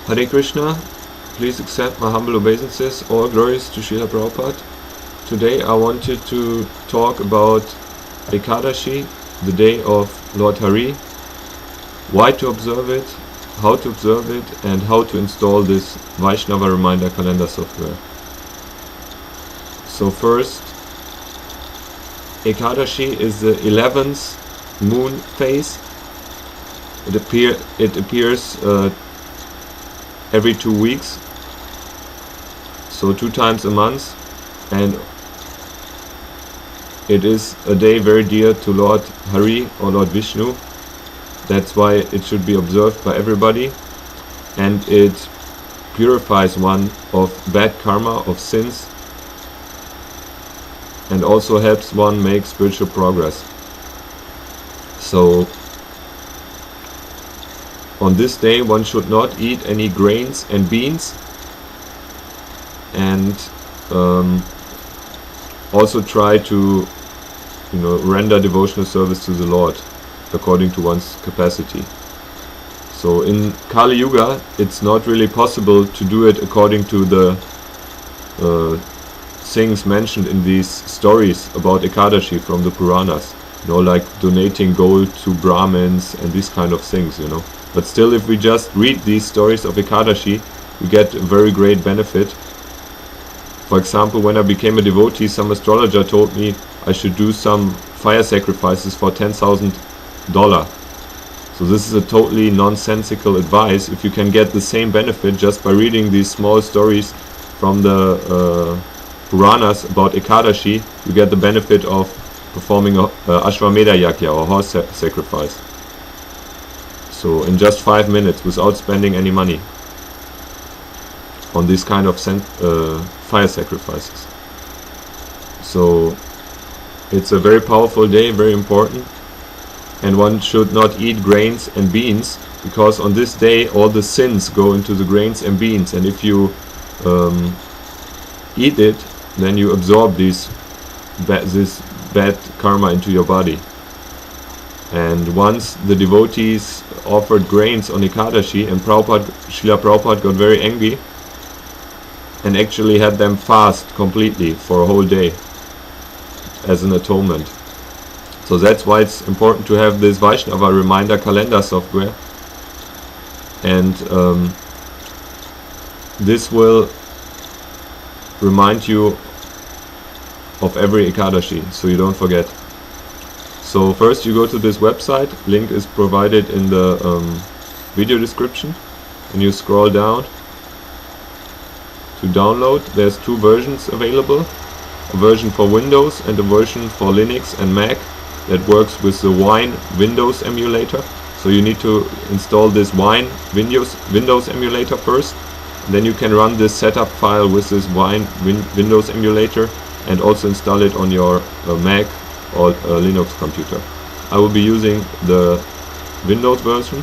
Hare Krishna, please accept my humble obeisances, all glories to Srila Prabhupada. Today I wanted to talk about Ekadashi, the day of Lord Hari, why to observe it, how to observe it, and how to install this Vaishnava Reminder calendar software. So first, Ekadashi is the 11th moon phase. It appears every 2 weeks, so 2 times a month, and it is a day very dear to Lord Hari or Lord Vishnu. That's why it should be observed by everybody, and it purifies one of bad karma, of sins, and also helps one make spiritual progress. So on this day one should not eat any grains and beans, and also try to render devotional service to the Lord according to one's capacity. So in Kali Yuga it's not really possible to do it according to the things mentioned in these stories about Ekadashi from the Puranas, like donating gold to Brahmins and these kind of things, But still, if we just read these stories of Ekadashi, we get a very great benefit. For example, when I became a devotee, some astrologer told me I should do some fire sacrifices for $10,000. So this is a totally nonsensical advice. If you can get the same benefit just by reading these small stories from the Puranas about Ekadashi, you get the benefit of performing a Ashwamedha Yajna, or horse sacrifice. So in just 5 minutes, without spending any money on this kind of fire sacrifices. So it's a very powerful day, very important, and one should not eat grains and beans, because on this day all the sins go into the grains and beans, and if you eat it, then you absorb this bad karma into your body. And once the devotees offered grains on Ekadashi, and Srila Prabhupada got very angry and actually had them fast completely for a whole day as an atonement. So that's why it's important to have this Vaishnava Reminder calendar software, and this will remind you of every Ekadashi, so you don't forget. So first you go to this website, link is provided in the video description, and you scroll down to download. There's 2 versions available, a version for Windows and a version for Linux and Mac that works with the Wine Windows emulator. So you need to install this Wine Windows emulator first, and then you can run this setup file with this Wine Windows emulator and also install it on your Mac or Linux computer. I will be using the Windows version.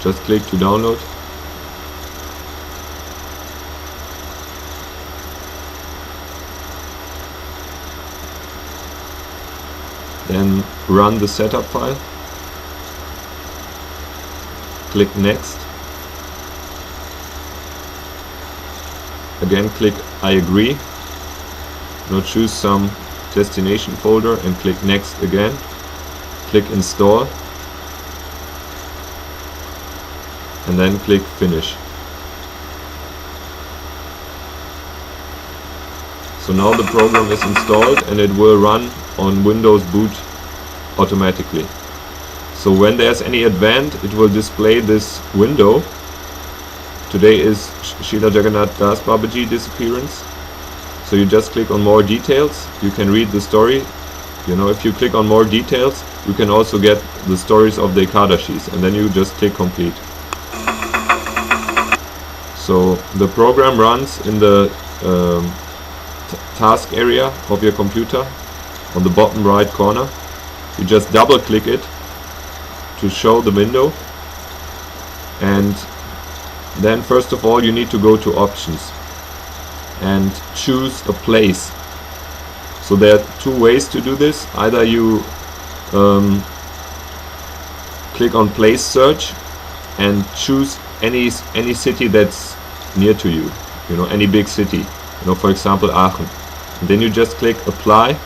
Just click to download. Then run the setup file. Click next. Again click I agree. Now choose some destination folder and click next again. Click install, and then click finish. So now the program is installed and it will run on Windows boot automatically. So when there's any event, it will display this window. Today is Srila Jagannath Das Babaji disappearance. So you just click on more details. You can read the story. If you click on more details, you can also get the stories of the Ekadashis, and then you just click complete. So the program runs in the task area of your computer on the bottom right corner. You just double click it to show the window, and then first of all you need to go to options and choose a place. So there are 2 ways to do this. Either you click on place search and choose any city that's near to you, you know, any big city, you know, for example Aachen. And then you just click apply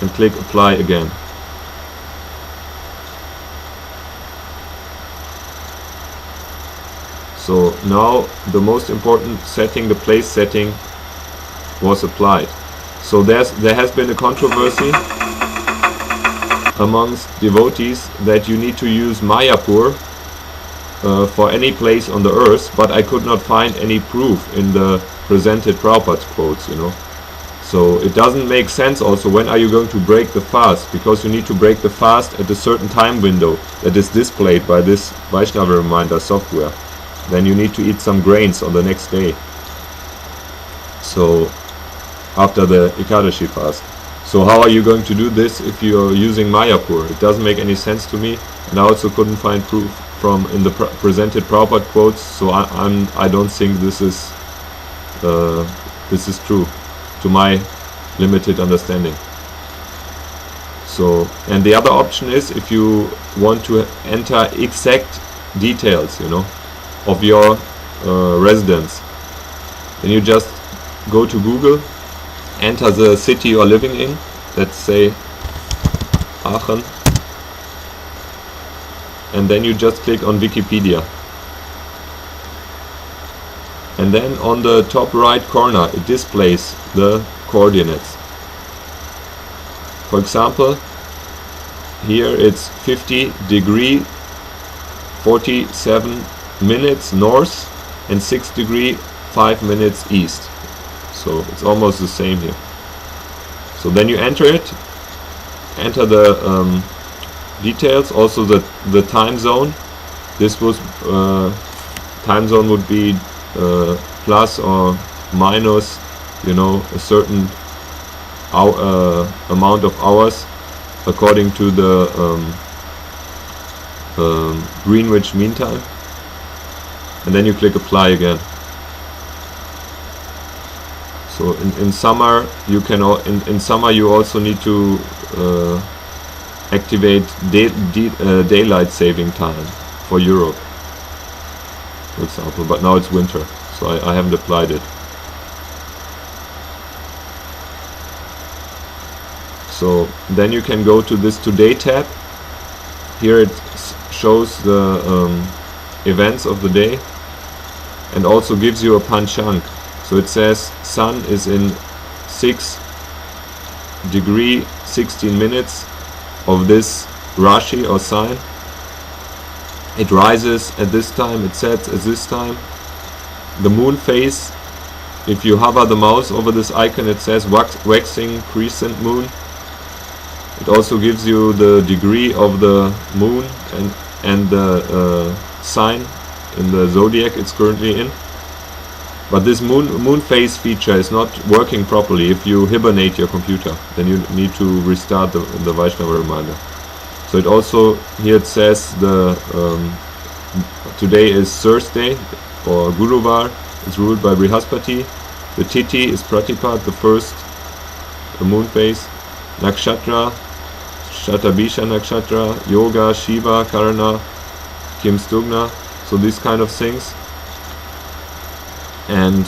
and click apply again. So now the most important setting, the place setting, was applied. So there has been a controversy amongst devotees that you need to use Mayapur for any place on the earth, but I could not find any proof in the presented Prabhupada's quotes, you know. So it doesn't make sense also, when are you going to break the fast? Because you need to break the fast at a certain time window that is displayed by this Vaishnava Reminder software. Then you need to eat some grains on the next day. So after the Ekadashi fast. So how are you going to do this if you're using Mayapur? It doesn't make any sense to me, and I also couldn't find proof from in the presented Prabhupada quotes. So I don't think this is true to my limited understanding. So, and the other option is, if you want to enter exact details, you know, of your residence, then you just go to Google, enter the city you are living in, let's say Aachen, and then you just click on Wikipedia. And then on the top right corner it displays the coordinates. For example, here it's 50 degree 47 minutes north and 6 degree 5 minutes east. So it's almost the same here. So then you enter it, enter the details, also the time zone. This was time zone would be plus or minus, you know, a certain amount of hours according to the Greenwich Mean Time. And then you click apply again. So in summer you can in summer you also need to activate daylight saving time for Europe, for example. But now it's winter, so I haven't applied it. So then you can go to this Today tab. Here it shows the events of the day and also gives you a panchang. So it says sun is in 6 degree 16 minutes of this Rashi or sign. It rises at this time, it sets at this time. The moon phase, if you hover the mouse over this icon, it says waxing crescent moon. It also gives you the degree of the moon and the sign in the zodiac it's currently in. But this moon phase feature is not working properly. If you hibernate your computer, then you need to restart the Vaishnava Reminder. So it also, here it says the today is Thursday or Guruvar. It's ruled by Brihaspati. The Tithi is Pratipat, the first moon phase. Nakshatra, Shatabisha Nakshatra, Yoga, Shiva, Karana, Kimstugna. So these kind of things. And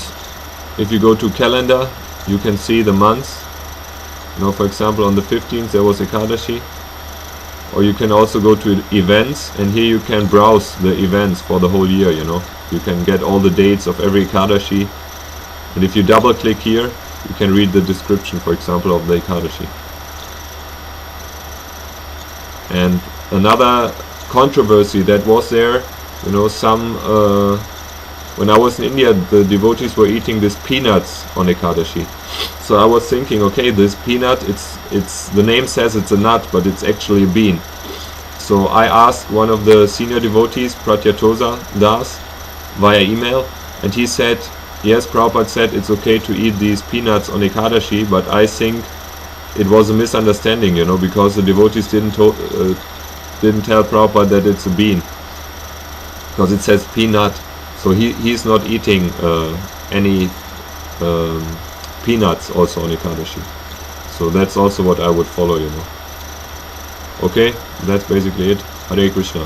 if you go to calendar, you can see the months. You know, for example, on the 15th there was Ekadashi. Or you can also go to events, and here you can browse the events for the whole year, you know. You can get all the dates of every Ekadashi. And if you double click here, you can read the description, for example, of the Ekadashi. And another controversy that was there, you know, when I was in India, the devotees were eating these peanuts on Ekadashi. So I was thinking, okay, this peanut, it's the name says it's a nut, but it's actually a bean. So I asked one of the senior devotees, Pratyatosa Das, via email, and he said, yes, Prabhupada said it's okay to eat these peanuts on Ekadashi, but I think it was a misunderstanding, you know, because the devotees didn't tell Prabhupada that it's a bean, because it says peanut. So he's not eating any peanuts also on Ekadashi. So that's also what I would follow, you know. Okay, that's basically it. Hare Krishna.